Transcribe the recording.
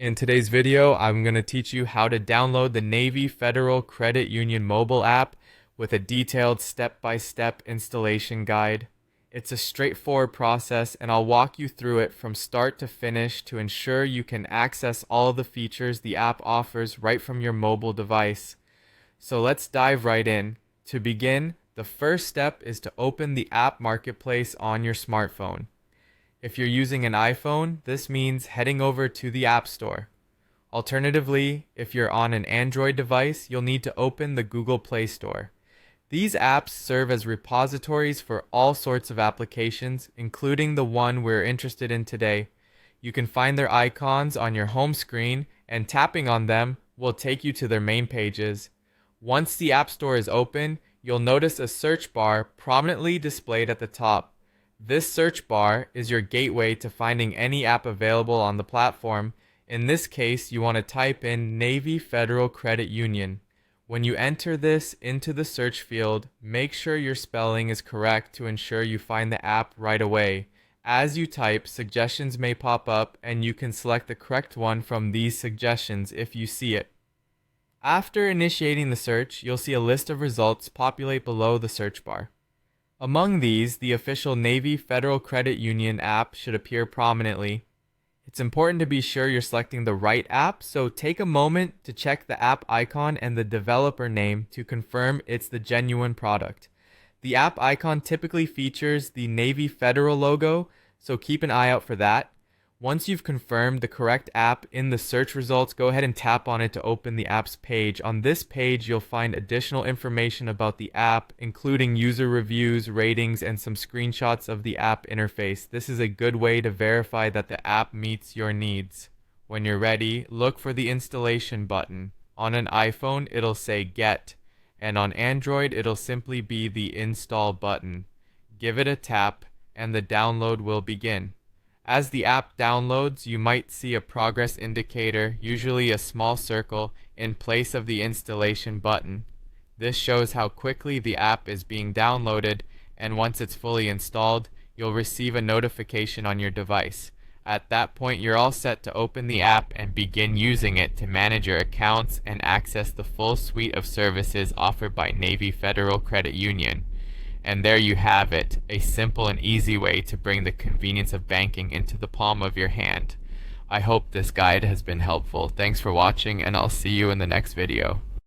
In today's video, I'm going to teach you how to download the Navy Federal Credit Union mobile app with a detailed step-by-step installation guide. It's a straightforward process and I'll walk you through it from start to finish to ensure you can access all of the features the app offers right from your mobile device. So let's dive right in. To begin, the first step is to open the app marketplace on your smartphone. If you're using an iPhone, this means heading over to the App Store. Alternatively, if you're on an Android device, you'll need to open the Google Play Store. These apps serve as repositories for all sorts of applications, including the one we're interested in today. You can find their icons on your home screen, and tapping on them will take you to their main pages. Once the App Store is open, you'll notice a search bar prominently displayed at the top. This search bar is your gateway to finding any app available on the platform. In this case, you want to type in Navy Federal Credit Union. When you enter this into the search field, make sure your spelling is correct to ensure you find the app right away. As you type, suggestions may pop up and you can select the correct one from these suggestions if you see it. After initiating the search, you'll see a list of results populate below the search bar. Among these, the official Navy Federal Credit Union app should appear prominently. It's important to be sure you're selecting the right app, so take a moment to check the app icon and the developer name to confirm it's the genuine product. The app icon typically features the Navy Federal logo, so keep an eye out for that. Once you've confirmed the correct app in the search results, go ahead and tap on it to open the app's page. On this page, you'll find additional information about the app, including user reviews, ratings, and some screenshots of the app interface. This is a good way to verify that the app meets your needs. When you're ready, look for the installation button. On an iPhone, it'll say Get, and on Android, it'll simply be the Install button. Give it a tap, and the download will begin. As the app downloads, you might see a progress indicator, usually a small circle, in place of the installation button. This shows how quickly the app is being downloaded, and once it's fully installed, you'll receive a notification on your device. At that point, you're all set to open the app and begin using it to manage your accounts and access the full suite of services offered by Navy Federal Credit Union. And there you have it, a simple and easy way to bring the convenience of banking into the palm of your hand. I hope this guide has been helpful. Thanks for watching, and I'll see you in the next video.